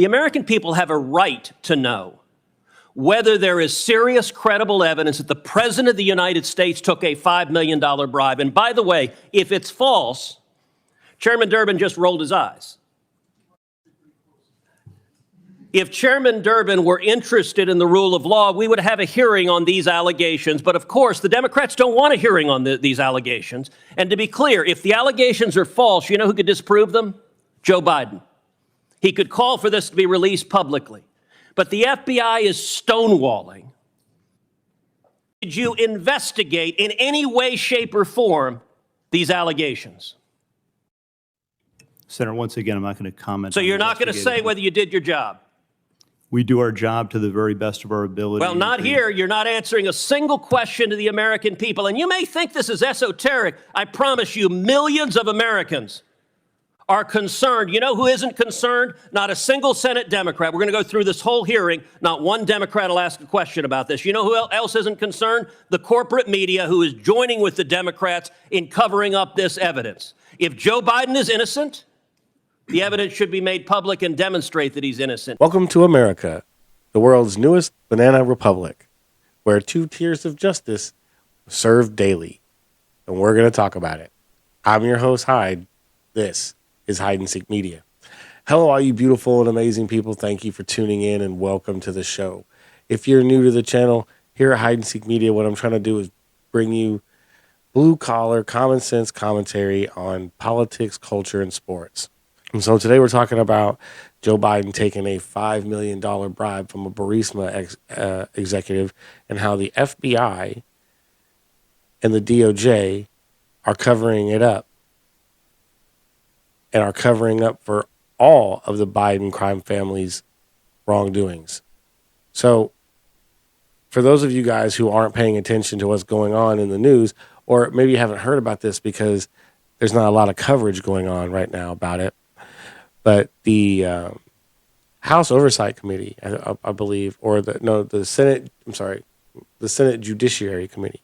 The American people have a right to know whether there is serious, credible evidence that the President of the United States took a $5 million bribe. And by the way, if it's false, Chairman Durbin just rolled his eyes. If Chairman Durbin were interested in the rule of law, we would have a hearing on these allegations. But of course, the Democrats don't want a hearing on these allegations. And to be clear, if the allegations are false, you know who could disprove them? Joe Biden. He could call for this to be released publicly. But the FBI is stonewalling. Did you investigate in any way, shape, or form these allegations? Senator, once again, I'm not going to comment. So you're not going to say whether you did your job? We do our job to the very best of our ability. Well, not here. You're not answering a single question to the American people. And you may think this is esoteric. I promise you, millions of Americans are concerned. You know who isn't concerned? Not a single Senate Democrat. We're going to go through this whole hearing. Not one Democrat will ask a question about this. You know who else isn't concerned? The corporate media, who is joining with the Democrats in covering up this evidence. If Joe Biden is innocent, the evidence should be made public and demonstrate that he's innocent. Welcome to America, the world's newest banana republic, where 2 tiers of justice are served daily. And we're going to talk about it. I'm your host, Hyde. This is Hide and Seek Media. Hello, all you beautiful and amazing people. Thank you for tuning in and welcome to the show. If you're new to the channel, here at Hide and Seek Media, what I'm trying to do is bring you blue-collar, common-sense commentary on politics, culture, and sports. And so today we're talking about Joe Biden taking a $5 million bribe from a Burisma executive and how the FBI and the DOJ are covering it up and are covering up for all of the Biden crime family's wrongdoings. So for those of you guys who aren't paying attention to what's going on in the news, or maybe you haven't heard about this because there's not a lot of coverage going on right now about it, but the House Oversight Committee, I believe, or the Senate Judiciary Committee.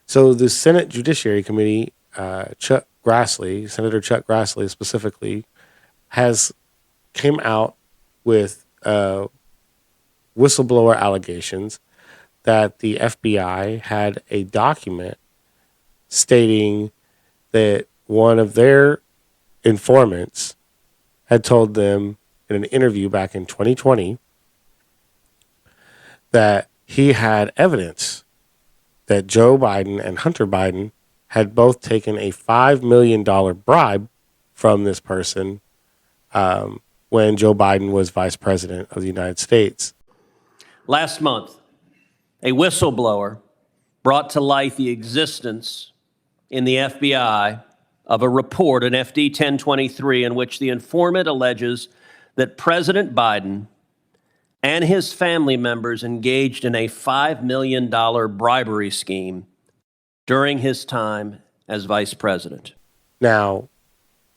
So the Senate Judiciary Committee, Senator Chuck Grassley specifically, came out with whistleblower allegations that the FBI had a document stating that one of their informants had told them in an interview back in 2020 that he had evidence that Joe Biden and Hunter Biden had both taken a $5 million bribe from this person when Joe Biden was vice president of the United States. Last month, a whistleblower brought to light the existence in the FBI of a report, an FD 1023, in which the informant alleges that President Biden and his family members engaged in a $5 million bribery scheme during his time as vice president. Now,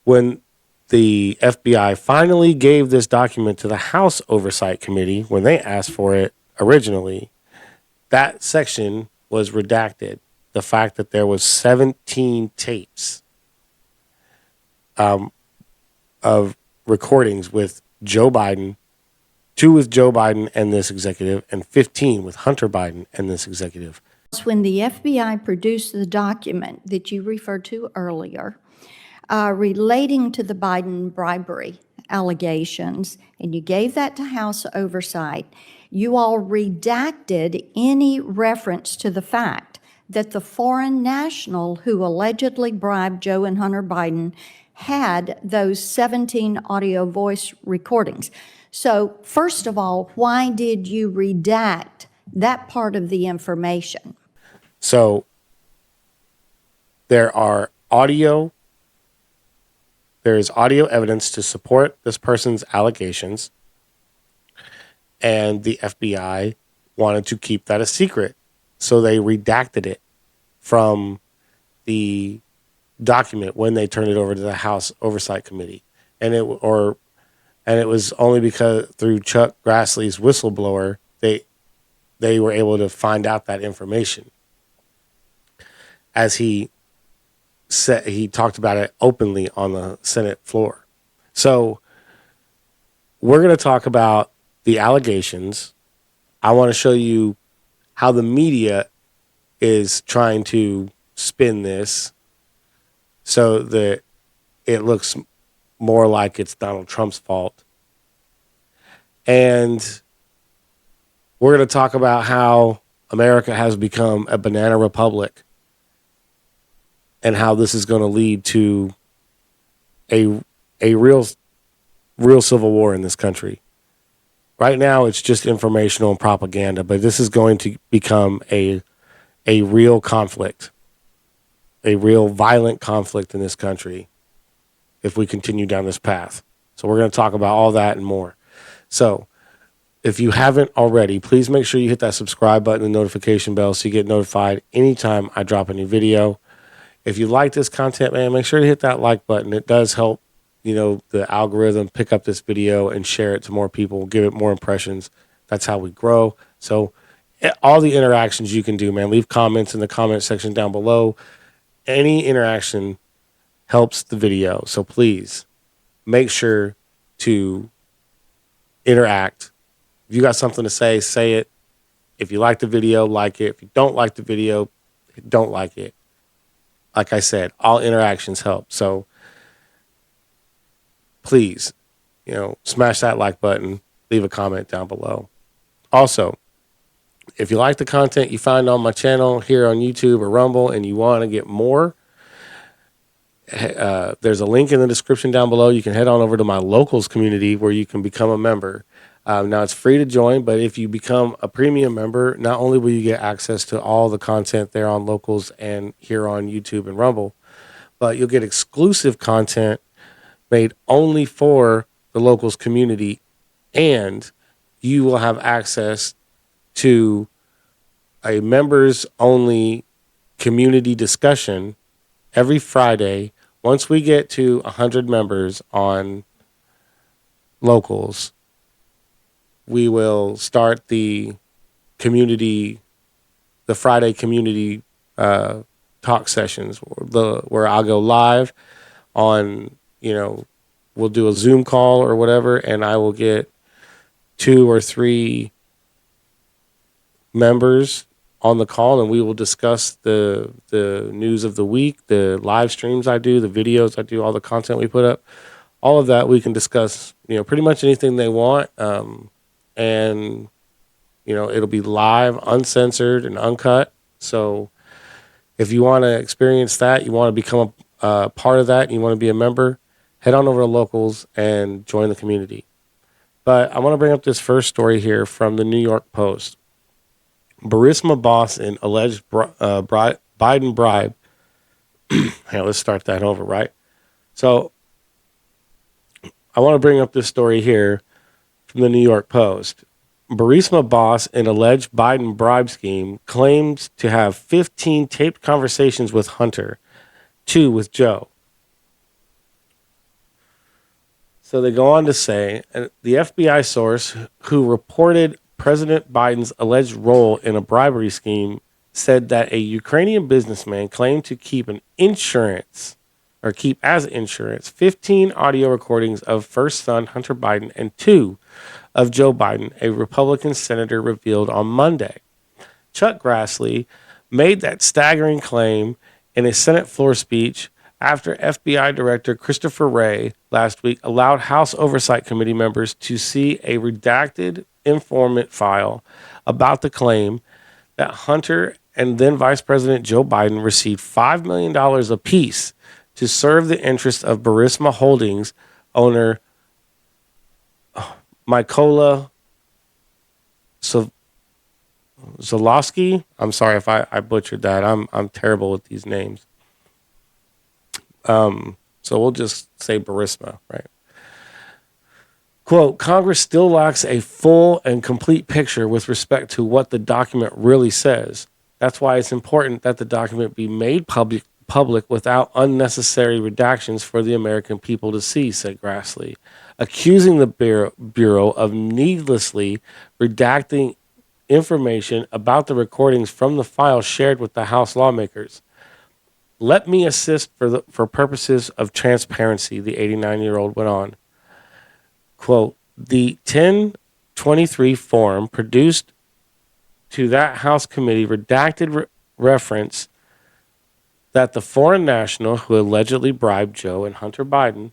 when the FBI finally gave this document to the House Oversight Committee, when they asked for it originally, that section was redacted. The fact that there was 17 tapes of recordings with Joe Biden, 2 with Joe Biden and this executive, and 15 with Hunter Biden and this executive. When the FBI produced the document that you referred to earlier, relating to the Biden bribery allegations, and you gave that to House Oversight, you all redacted any reference to the fact that the foreign national who allegedly bribed Joe and Hunter Biden had those 17 audio voice recordings. So first of all, why did you redact that part of the information? So there is audio evidence to support this person's allegations, and the FBI wanted to keep that a secret. So they redacted it from the document when they turned it over to the House Oversight Committee. And it was only because through Chuck Grassley's whistleblower, they were able to find out that information. As he talked about it openly on the Senate floor. So we're going to talk about the allegations. I want to show you how the media is trying to spin this so that it looks more like it's Donald Trump's fault. And we're going to talk about how America has become a banana republic and how this is going to lead to a real civil war in this country. Right now, it's just informational and propaganda, but this is going to become a real conflict, a real violent conflict in this country if we continue down this path. So we're going to talk about all that and more. So if you haven't already, please make sure you hit that subscribe button and notification bell so you get notified anytime I drop a new video. If you like this content, man, make sure to hit that like button. It does help, the algorithm pick up this video and share it to more people, give it more impressions. That's how we grow. So all the interactions you can do, man, leave comments in the comment section down below. Any interaction helps the video. So please make sure to interact. If you got something to say, say it. If you like the video, like it. If you don't like the video, don't like it. Like I said, all interactions help. So please, smash that like button, leave a comment down below. Also, if you like the content you find on my channel here on YouTube or Rumble and you want to get more, there's a link in the description down below. You can head on over to my locals community where you can become a member. Now it's free to join, but if you become a premium member, not only will you get access to all the content there on locals and here on YouTube and Rumble, but you'll get exclusive content made only for the locals community, and you will have access to a members only community discussion every Friday. Once we get to 100 members on locals, we will start the Friday community talk sessions where I'll go live on, we'll do a Zoom call or whatever, and I will get 2 or 3 members on the call, and we will discuss the news of the week, the live streams I do, the videos I do, all the content we put up, all of that we can discuss, pretty much anything they want. And, it'll be live, uncensored, and uncut. So if you want to experience that, you want to become a part of that, and you want to be a member, head on over to locals and join the community. But I want to bring up this first story here from the New York Post. Burisma boss in alleged Biden bribe. Hey, let's start that over, right? So I want to bring up this story here from the New York Post. Burisma boss in alleged Biden bribe scheme claims to have 15 taped conversations with Hunter, 2 with Joe. So they go on to say, the FBI source who reported President Biden's alleged role in a bribery scheme said that a Ukrainian businessman claimed to keep as insurance 15 audio recordings of first son Hunter Biden and 2 of Joe Biden, a Republican senator revealed on Monday. Chuck Grassley made that staggering claim in a Senate floor speech after FBI Director Christopher Wray last week allowed House Oversight Committee members to see a redacted informant file about the claim that Hunter and then Vice President Joe Biden received $5 million apiece to serve the interests of Burisma Holdings owner Mykola Zalowski. I'm sorry if I butchered that. I'm terrible with these names. So we'll just say Burisma, right? Quote, Congress still lacks a full and complete picture with respect to what the document really says. That's why it's important that the document be made public without unnecessary redactions for the American people to see, said Grassley, accusing the Bureau of needlessly redacting information about the recordings from the file shared with the House lawmakers. Let me assist for purposes of transparency, the 89-year-old went on. Quote, the 1023 form produced to that House committee redacted reference that the foreign national who allegedly bribed Joe and Hunter Biden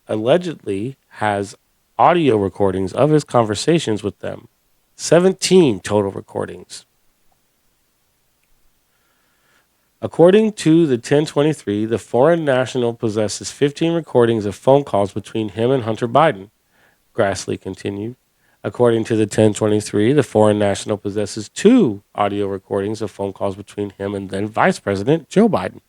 allegedly has audio recordings of his conversations with them. 17 total recordings. According to the 1023, the foreign national possesses 15 recordings of phone calls between him and Hunter Biden, Grassley continued. According to the 1023, the foreign national possesses 2 audio recordings of phone calls between him and then Vice President Joe Biden.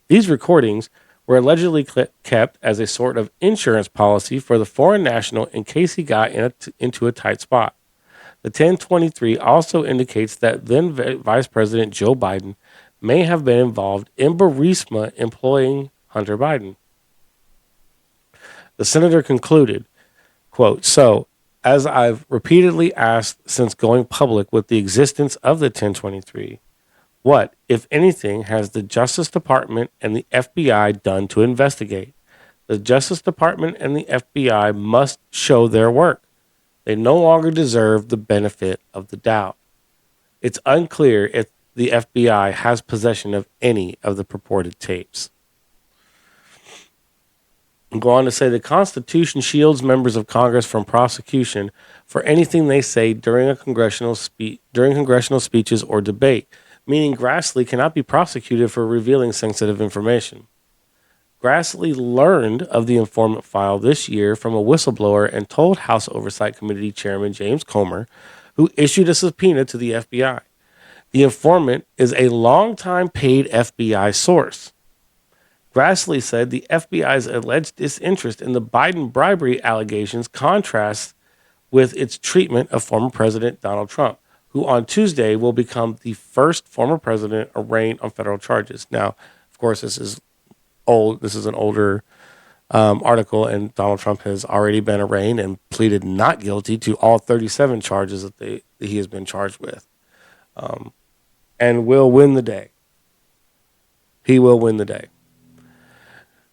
These recordings were allegedly kept as a sort of insurance policy for the foreign national in case he got into a tight spot. The 1023 also indicates that then Vice President Joe Biden may have been involved in Burisma employing Hunter Biden. The senator concluded, quote, "So, as I've repeatedly asked since going public with the existence of the 1023, what, if anything, has the Justice Department and the FBI done to investigate? The Justice Department and the FBI must show their work. They no longer deserve the benefit of the doubt. It's unclear if the FBI has possession of any of the purported tapes." And go on to say the Constitution shields members of Congress from prosecution for anything they say during congressional speeches or debate, meaning Grassley cannot be prosecuted for revealing sensitive information. Grassley learned of the informant file this year from a whistleblower and told House Oversight Committee Chairman James Comer, who issued a subpoena to the FBI. The informant is a longtime paid FBI source. Grassley said the FBI's alleged disinterest in the Biden bribery allegations contrasts with its treatment of former President Donald Trump, who on Tuesday will become the first former president arraigned on federal charges. Now, of course, this is old. This is an older article, and Donald Trump has already been arraigned and pleaded not guilty to all 37 charges that he has been charged with, and will win the day. He will win the day.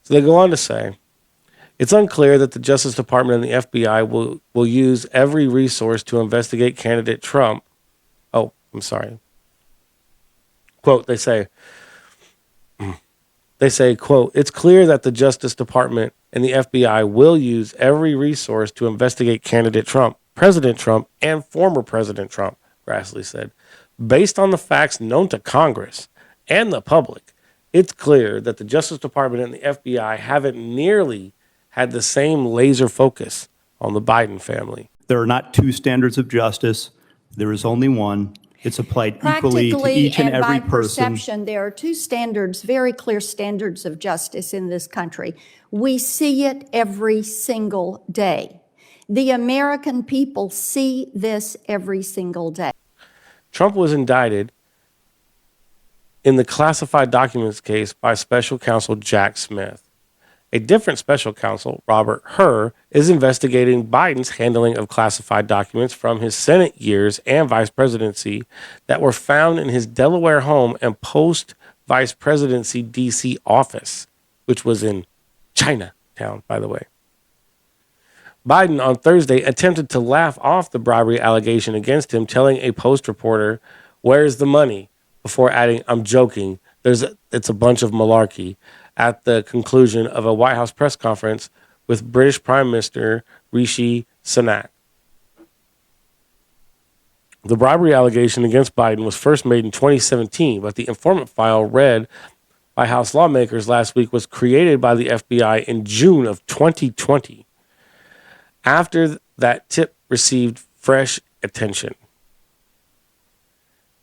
So they go on to say, it's unclear that the Justice Department and the FBI will use every resource to investigate candidate Trump. Oh, I'm sorry. Quote, they say, quote, it's clear that the Justice Department and the FBI will use every resource to investigate candidate Trump, President Trump, and former President Trump, Grassley said. Based on the facts known to Congress and the public, it's clear that the Justice Department and the FBI haven't nearly had the same laser focus on the Biden family. There are not 2 standards of justice. There is only one. It's applied equally to Practically each and and every by person. perception, there are 2 standards, very clear standards of justice in this country. We see it every single day. The American people see this every single day. Trump was indicted in the classified documents case by special counsel Jack Smith. A different special counsel, Robert Hur, is investigating Biden's handling of classified documents from his Senate years and vice presidency that were found in his Delaware home and post-vice presidency D.C. office, which was in Chinatown, by the way. Biden on Thursday attempted to laugh off the bribery allegation against him, telling a Post reporter, "Where's the money?" before adding, "I'm joking. It's a bunch of malarkey," at the conclusion of a White House press conference with British Prime Minister Rishi Sunak. The bribery allegation against Biden was first made in 2017, but the informant file read by House lawmakers last week was created by the FBI in June of 2020. After that tip received fresh attention,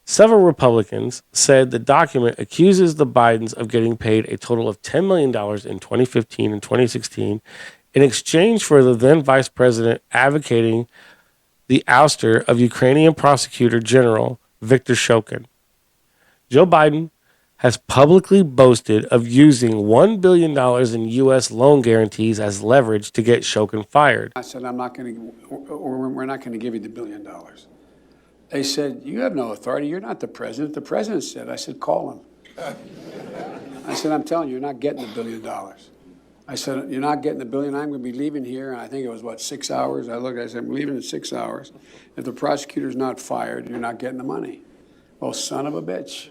several Republicans said the document accuses the Bidens of getting paid a total of $10 million in 2015 and 2016 in exchange for the then vice president advocating the ouster of Ukrainian prosecutor general Viktor Shokin. Joe Biden has publicly boasted of using $1 billion in U.S. loan guarantees as leverage to get Shokin fired. I said, I'm not going to, or we're not going to give you the $1 billion. They said, you have no authority. You're not the president. The president said. I said, call him. I said, I'm telling you, you're not getting the $1 billion. I said, you're not getting the billion. I'm going to be leaving here. And I think it was, what, 6 hours? I looked, I said, I'm leaving in 6 hours. If the prosecutor's not fired, you're not getting the money. Well, son of a bitch.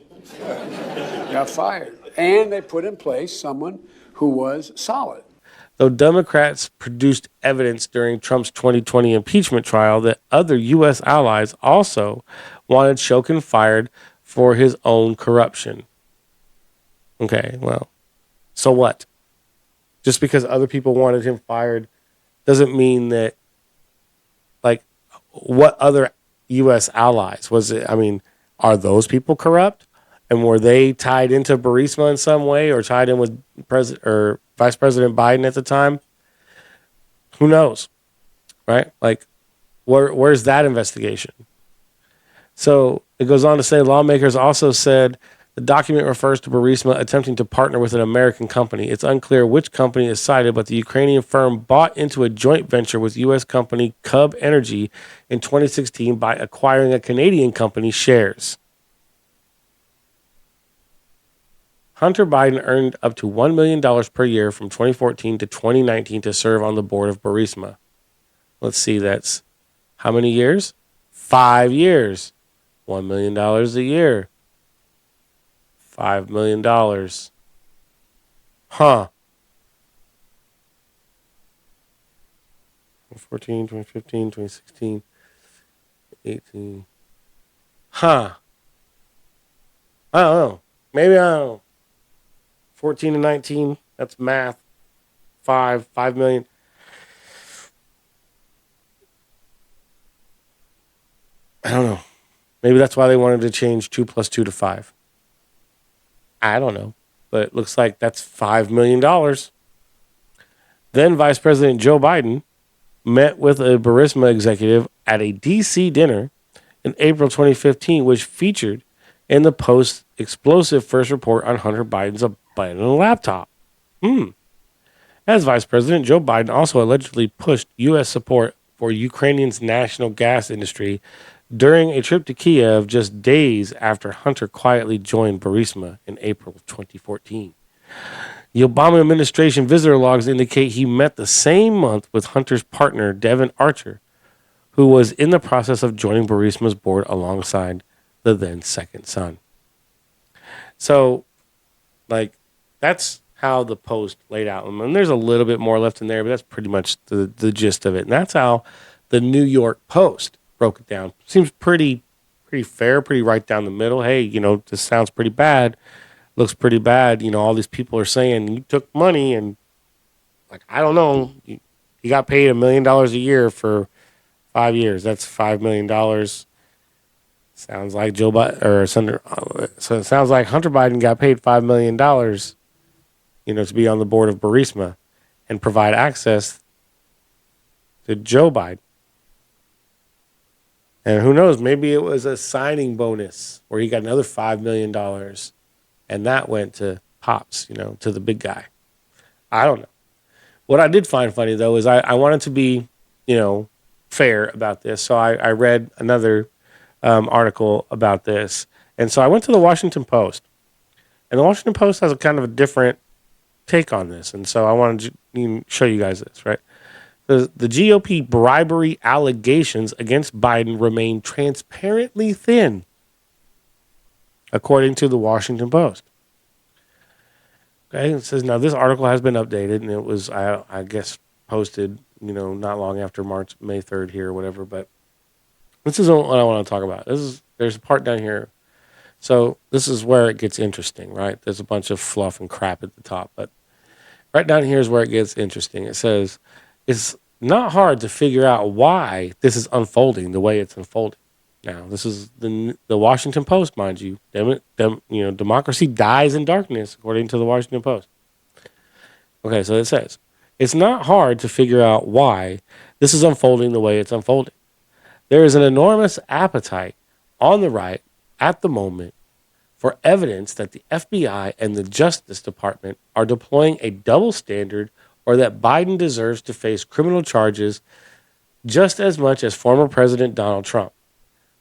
Got fired. And they put in place someone who was solid. Though Democrats produced evidence during Trump's 2020 impeachment trial that other U.S. allies also wanted Shokin fired for his own corruption. Okay, well, so what? Just because other people wanted him fired doesn't mean that, like, what other U.S. allies was it? I mean, are those people corrupt? And were they tied into Burisma in some way or tied in with President or Vice President Biden at the time? Who knows, right? Like, where's that investigation? So it goes on to say lawmakers also said the document refers to Burisma attempting to partner with an American company. It's unclear which company is cited, but the Ukrainian firm bought into a joint venture with U.S. company Cub Energy in 2016 by acquiring a Canadian company's shares. Hunter Biden earned up to $1 million per year from 2014 to 2019 to serve on the board of Burisma. Let's see, that's how many years? 5 years. $1 million a year. $5 million. Huh. 2014, 2015, 2016, 18. Huh. I don't know. Maybe I don't know. 14 and 19, that's math. 5 million. I don't know. Maybe that's why they wanted to change 2 plus 2 to 5. I don't know. But it looks like that's $5 million. Then Vice President Joe Biden met with a Burisma executive at a D.C. dinner in April 2015, which featured in the Post's explosive first report on Hunter Biden's abandoned laptop. As Vice President, Joe Biden also allegedly pushed U.S. support for Ukraine's national gas industry during a trip to Kiev just days after Hunter quietly joined Burisma in April 2014. The Obama administration visitor logs indicate he met the same month with Hunter's partner, Devin Archer, who was in the process of joining Burisma's board alongside the then second son. So, like, that's how the Post laid out. And there's a little bit more left in there, but that's pretty much the gist of it. And that's how the New York Post broke it down. Seems pretty fair, pretty right down the middle. Hey, you know, this sounds pretty bad. Looks pretty bad. You know, all these people are saying you took money and, like, I don't know. You got paid $1 million a year for 5 years. That's $5 million. Sounds like Joe Biden so it sounds like Hunter Biden got paid $5 million, you know, to be on the board of Burisma and provide access to Joe Biden. And who knows, maybe it was a signing bonus where he got another $5 million and that went to Pops, you know, to the big guy. I don't know. What I did find funny, though, is I wanted to be, you know, fair about this. So I read another article about this. And so I went to the Washington Post. And the Washington Post has a kind of a different take on this. And so I wanted to show you guys this, right? The GOP bribery allegations against Biden remain transparently thin, according to the Washington Post. Okay, it says, now this article has been updated, and it was, I guess, posted, you know, not long after May 3rd here or whatever, but this is what I want to talk about. There's a part down here. So this is where it gets interesting, right? There's a bunch of fluff and crap at the top, but right down here is where it gets interesting. It says, it's not hard to figure out why this is unfolding the way it's unfolding. Now, this is the Washington Post, mind you. Democracy dies in darkness, according to the Washington Post. Okay, so it says, it's not hard to figure out why this is unfolding the way it's unfolding. There is an enormous appetite on the right at the moment for evidence that the FBI and the Justice Department are deploying a double standard or that Biden deserves to face criminal charges just as much as former President Donald Trump.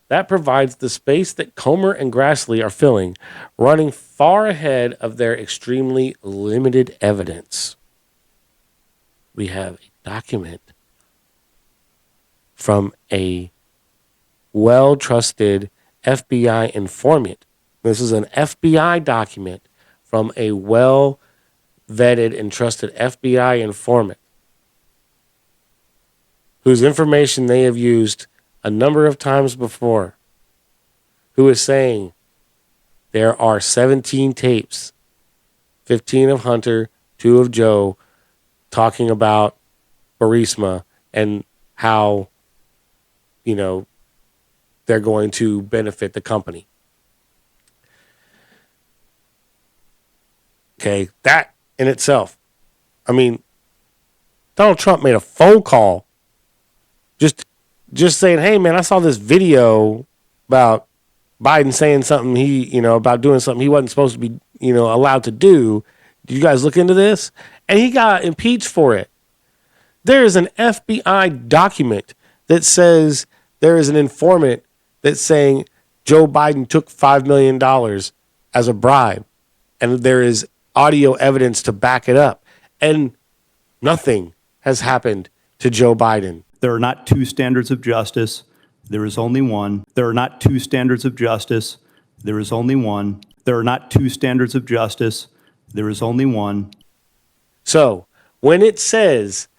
That provides the space that Comer and Grassley are filling, running far ahead of their extremely limited evidence. We have a document from a well-trusted FBI informant. This is an FBI document from a well-vetted and trusted FBI informant whose information they have used a number of times before, who is saying there are 17 tapes, 15 of Hunter, 2 of Joe, talking about Burisma and how, you know, they're going to benefit the company. Okay, that in itself. I mean, Donald Trump made a phone call just saying, hey, man, I saw this video about Biden saying something about doing something he wasn't supposed to be, allowed to do. Did you guys look into this? And he got impeached for it. There is an FBI document that says there is an informant that's saying Joe Biden took $5 million as a bribe. And there is audio evidence to back it up. And nothing has happened to Joe Biden. There are not two standards of justice. There is only one. There are not two standards of justice. There is only one. There are not two standards of justice. There is only one. So when it says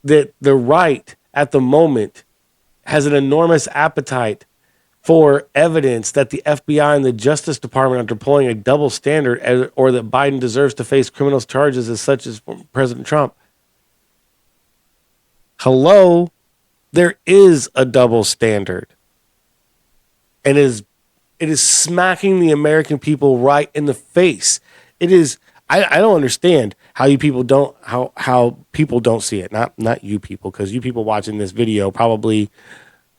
that the right at the moment has an enormous appetite for evidence that the FBI and the Justice Department are deploying a double standard, or that Biden deserves to face criminal charges as such as President Trump. Hello, there is a double standard. And it is smacking the American people right in the face. It is. I don't understand how you people don't how people don't see it. Not you people, because you people watching this video probably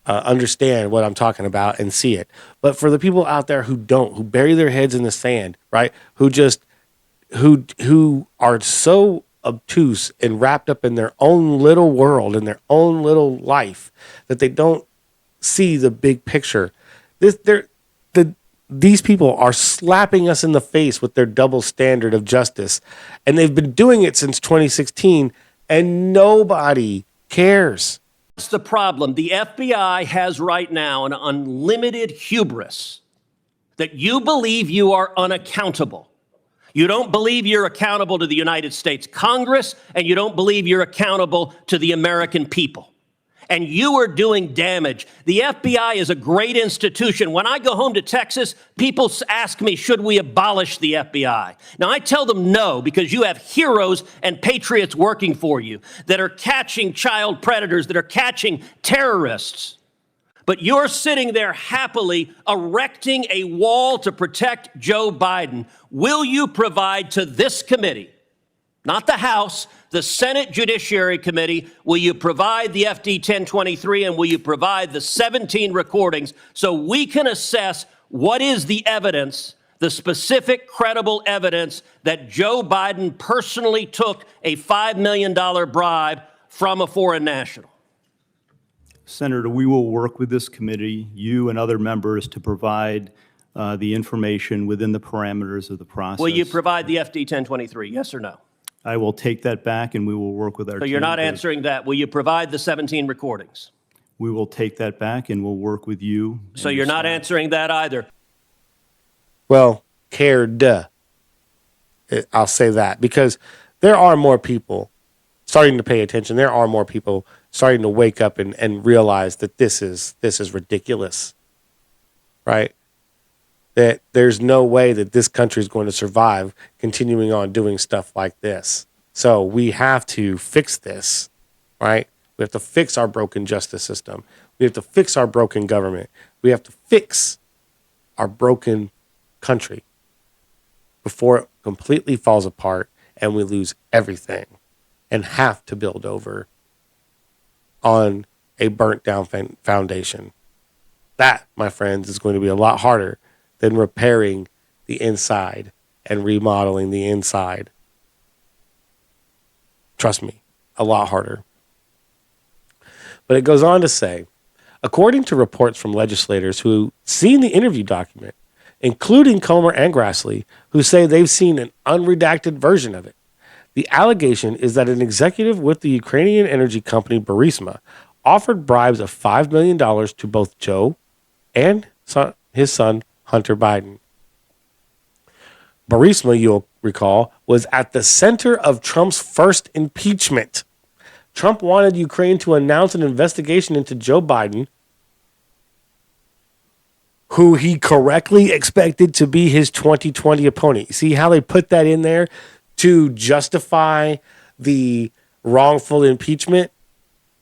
understand what I'm talking about and see it. But for the people out there who don't, who bury their heads in the sand, right? Who are so obtuse and wrapped up in their own little world, in their own little life, that they don't see the big picture. These people are slapping us in the face with their double standard of justice. And they've been doing it since 2016, and nobody cares. That's the problem. The FBI has right now an unlimited hubris that you believe you are unaccountable. You don't believe you're accountable to the United States Congress, and you don't believe you're accountable to the American people. And you are doing damage. The FBI is a great institution. When I go home to Texas, people ask me, should we abolish the FBI? Now, I tell them no, because you have heroes and patriots working for you that are catching child predators, that are catching terrorists. But you're sitting there happily erecting a wall to protect Joe Biden. Will you provide to this committee, not the House, the Senate Judiciary Committee, will you provide the FD 1023, and will you provide the 17 recordings so we can assess what is the evidence, the specific credible evidence that Joe Biden personally took a $5 million bribe from a foreign national? Senator, we will work with this committee, you and other members, to provide the information within the parameters of the process. Will you provide the FD 1023, yes or no? I will take that back, and we will work with our So team. you're not answering that. Will you provide the 17 recordings? We will take that back, and we'll work with you. So you're not answering that either. Well, cared. I'll say that, because there are more people starting to pay attention. There are more people starting to wake up and realize that this is ridiculous, right? That there's no way that this country is going to survive continuing on doing stuff like this. So we have to fix this, right? We have to fix our broken justice system. We have to fix our broken government. We have to fix our broken country before it completely falls apart and we lose everything and have to build over on a burnt down foundation. That, my friends, is going to be a lot harder than repairing the inside and remodeling the inside. Trust me, a lot harder. But it goes on to say, according to reports from legislators who seen the interview document, including Comer and Grassley, who say they've seen an unredacted version of it, The allegation is that an executive with the Ukrainian energy company Burisma offered bribes of $5 million to both Joe and his son, Hunter Biden. Burisma, you'll recall, was at the center of Trump's first impeachment. Trump wanted Ukraine to announce an investigation into Joe Biden, who he correctly expected to be his 2020 opponent. See how they put that in there to justify the wrongful impeachment?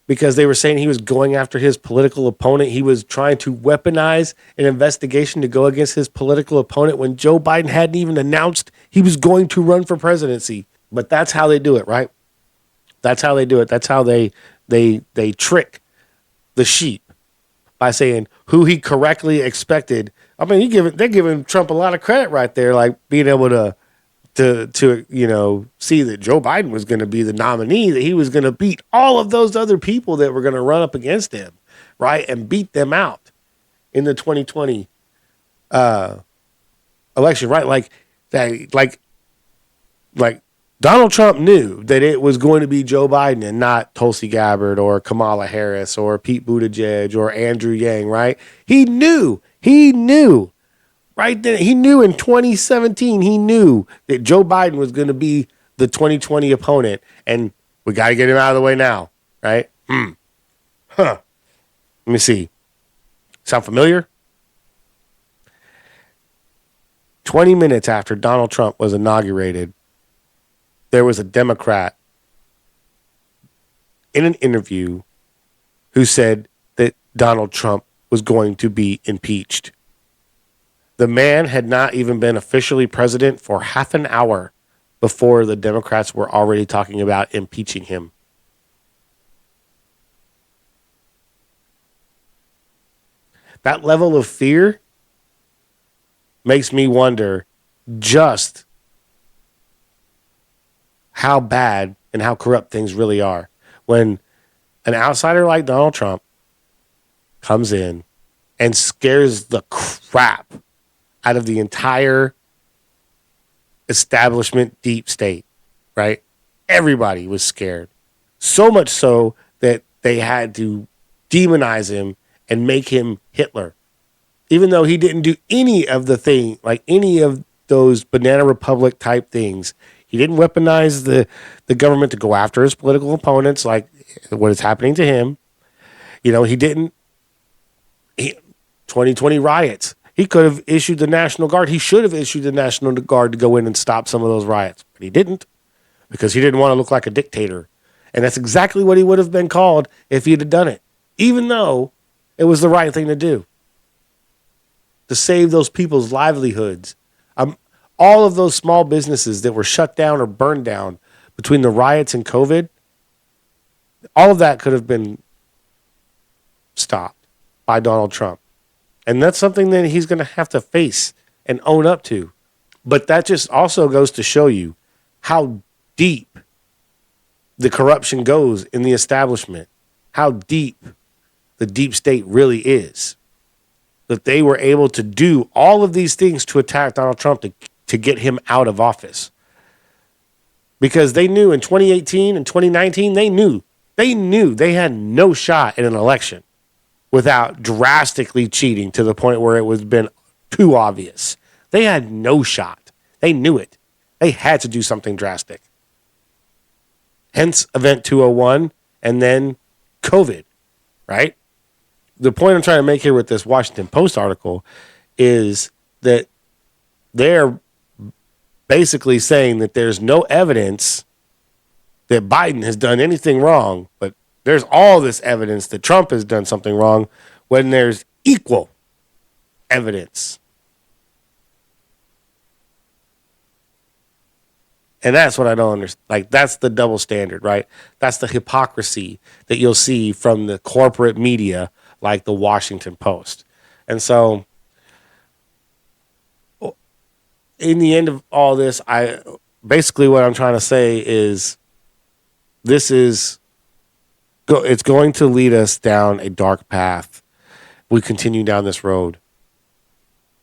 Because they were saying he was going after his political opponent. He was trying to weaponize an investigation to go against his political opponent when Joe Biden hadn't even announced he was going to run for presidency. But that's how they do it, right? That's how they do it. That's how they trick the sheep by saying who he correctly expected. I mean, they're giving Trump a lot of credit right there, like being able to see that Joe Biden was going to be the nominee, that he was going to beat all of those other people that were going to run up against him, right, and beat them out in the 2020 election, right? Like Donald Trump knew that it was going to be Joe Biden and not Tulsi Gabbard or Kamala Harris or Pete Buttigieg or Andrew Yang, right? He knew right then. He knew in 2017, he knew that Joe Biden was going to be the 2020 opponent, and we got to get him out of the way now, right? Let me see. Sound familiar? 20 minutes after Donald Trump was inaugurated, there was a Democrat in an interview who said that Donald Trump was going to be impeached. The man had not even been officially president for half an hour before the Democrats were already talking about impeaching him. That level of fear makes me wonder just how bad and how corrupt things really are. When an outsider like Donald Trump comes in and scares the crap out of the entire establishment deep state, right? Everybody was scared. So much so that they had to demonize him and make him Hitler. Even though he didn't do any of the thing, like any of those Banana Republic type things. He didn't weaponize the government to go after his political opponents like what is happening to him. He didn't. 2020 riots. He could have issued the National Guard. He should have issued the National Guard to go in and stop some of those riots. But he didn't because he didn't want to look like a dictator. And that's exactly what he would have been called if he'd have done it, even though it was the right thing to do, to save those people's livelihoods. All of those small businesses that were shut down or burned down between the riots and COVID, all of that could have been stopped by Donald Trump. And that's something that he's going to have to face and own up to. But that just also goes to show you how deep the corruption goes in the establishment, how deep the deep state really is. That they were able to do all of these things to attack Donald Trump to get him out of office. Because they knew in 2018 and 2019, they knew they had no shot in an election without drastically cheating to the point where it was been too obvious. They had no shot. They knew it. They had to do something drastic. Hence Event 201 and then COVID, right? The point I'm trying to make here with this Washington Post article is that they're basically saying that there's no evidence that Biden has done anything wrong, but there's all this evidence that Trump has done something wrong when there's equal evidence. And that's what I don't understand. Like, that's the double standard, right? That's the hypocrisy that you'll see from the corporate media like the Washington Post. And so in the end of all this, basically what I'm trying to say is it's going to lead us down a dark path. We continue down this road.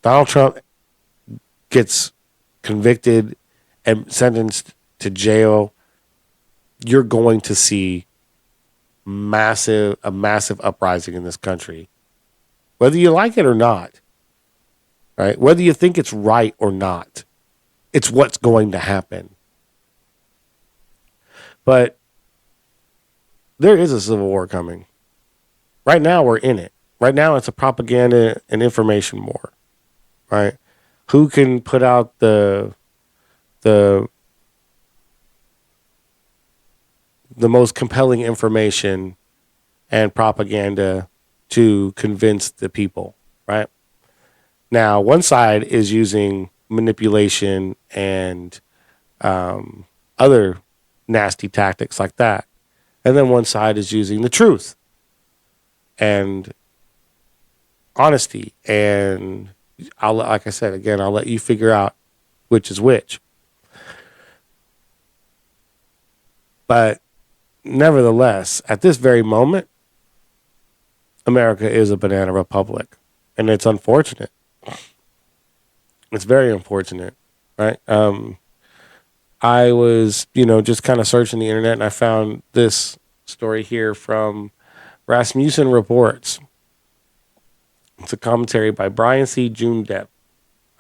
Donald Trump gets convicted and sentenced to jail you're going to see a massive uprising in this country, whether you like it or not, right? Whether you think it's right or not, it's what's going to happen. But there is a civil war coming. Right now, we're in it. Right now, it's a propaganda and information war, right? Who can put out the most compelling information and propaganda to convince the people, right? Now, one side is using manipulation and other nasty tactics like that. And then one side is using the truth and honesty. And like I said, again, I'll let you figure out which is which. But nevertheless, at this very moment, America is a banana republic. And it's unfortunate. It's very unfortunate, right? I was, just kind of searching the internet, and I found this story here from Rasmussen Reports. It's a commentary by Brian C. June Depp.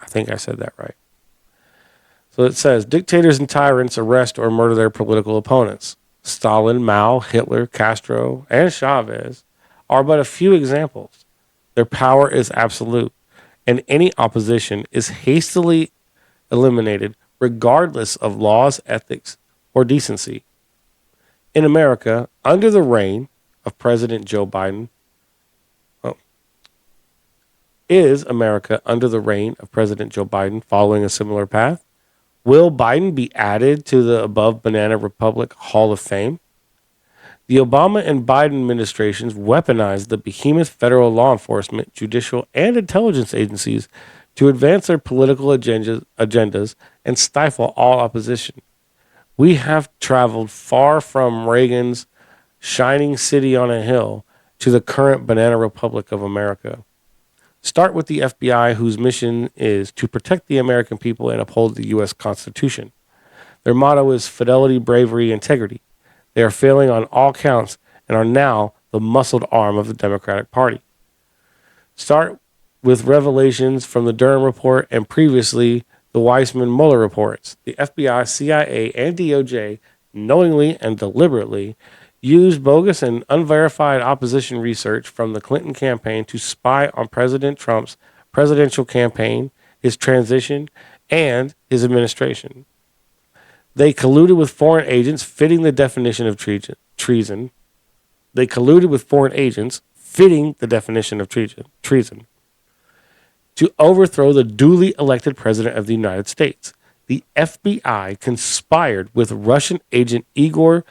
I think I said that right. So it says, dictators and tyrants arrest or murder their political opponents. Stalin, Mao, Hitler, Castro, and Chavez are but a few examples. Their power is absolute, and any opposition is hastily eliminated regardless of laws, ethics, or decency. In America, under the reign of President Joe Biden, is America under the reign of President Joe Biden following a similar path? Will Biden be added to the above Banana Republic Hall of Fame? The Obama and Biden administrations weaponized the behemoth federal law enforcement, judicial, and intelligence agencies to advance their political agendas and stifle all opposition. We have traveled far from Reagan's shining city on a hill to the current Banana Republic of America. Start with the FBI, whose mission is to protect the American people and uphold the U.S. Constitution. Their motto is fidelity, bravery, integrity. They are failing on all counts and are now the muscled arm of the Democratic Party. Start with revelations from the Durham Report and previously the Weissman-Mueller reports. The FBI, CIA, and DOJ knowingly and deliberately used bogus and unverified opposition research from the Clinton campaign to spy on President Trump's presidential campaign, his transition, and his administration. They colluded with foreign agents fitting the definition of treason. They colluded with foreign agents fitting the definition of treason to overthrow the duly elected president of the United States. The FBI conspired with Russian agent Igor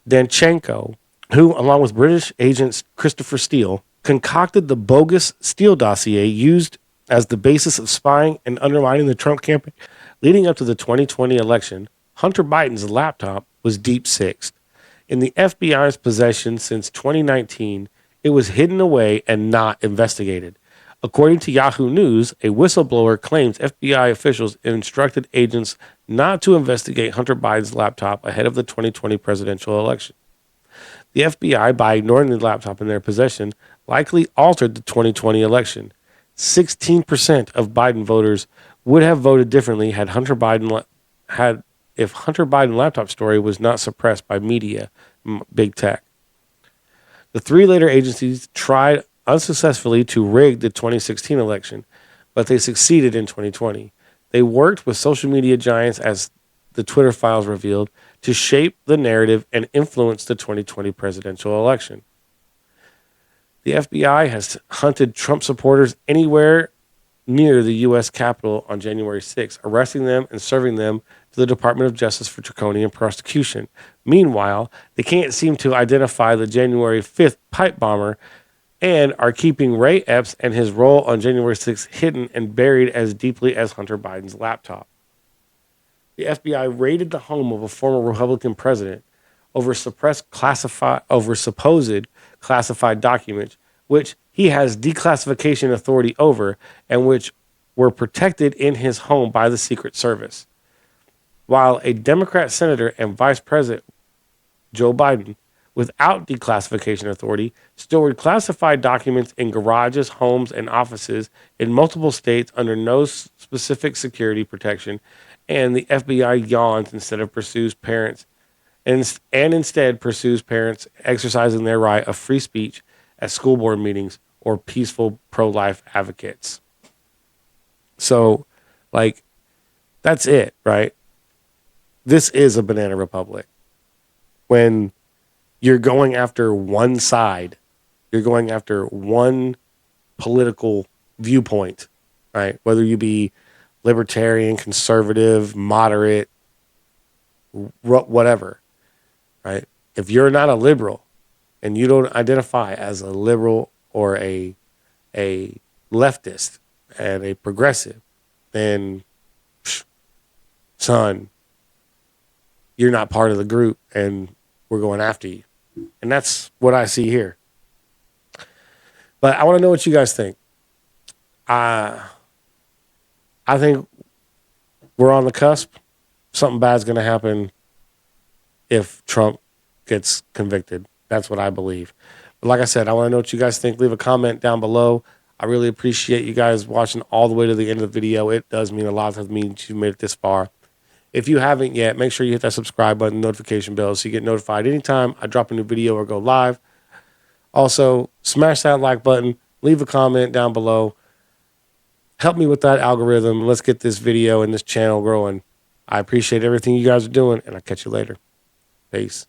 Danchenko, who, along with British agent Christopher Steele, concocted the bogus Steele dossier used as the basis of spying and undermining the Trump campaign. Leading up to the 2020 election, Hunter Biden's laptop was deep-sixed. In the FBI's possession since 2019, it was hidden away and not investigated. According to Yahoo News, a whistleblower claims FBI officials instructed agents not to investigate Hunter Biden's laptop ahead of the 2020 presidential election. The FBI, by ignoring the laptop in their possession, likely altered the 2020 election. 16% of Biden voters would have voted differently if Hunter Biden laptop story was not suppressed by media, big tech. The three later agencies tried unsuccessfully to rig the 2016 election, but they succeeded in 2020. They worked with social media giants, as the Twitter files revealed, to shape the narrative and influence the 2020 presidential election. The FBI has hunted Trump supporters anywhere near the U.S. Capitol on January 6, arresting them and serving them to the Department of Justice for draconian prosecution. Meanwhile, they can't seem to identify the January 5th pipe bomber and are keeping Ray Epps and his role on January 6th hidden and buried as deeply as Hunter Biden's laptop. The FBI raided the home of a former Republican president over supposed classified documents, which he has declassification authority over and which were protected in his home by the Secret Service. While a Democrat senator and vice president Joe Biden, without declassification authority, stored classified documents in garages, homes, and offices in multiple states under no specific security protection, and the FBI yawns instead of pursues parents and instead pursues parents exercising their right of free speech at school board meetings or peaceful pro-life advocates. So, like, that's it, right? This is a banana republic. When you're going after one side, you're going after one political viewpoint, right? Whether you be libertarian, conservative, moderate, whatever, right? If you're not a liberal and you don't identify as a liberal or a leftist and a progressive, then, son, you're not part of the group and we're going after you. And that's what I see here. But I want to know what you guys think. I think we're on the cusp. Something bad's going to happen if Trump gets convicted. That's what I believe. But like I said, I want to know what you guys think. Leave a comment down below. I really appreciate you guys watching all the way to the end of the video. It does mean a lot to me that you made it this far. If you haven't yet, make sure you hit that subscribe button, notification bell, so you get notified anytime I drop a new video or go live. Also, smash that like button, leave a comment down below. Help me with that algorithm. Let's get this video and this channel growing. I appreciate everything you guys are doing, and I'll catch you later. Peace.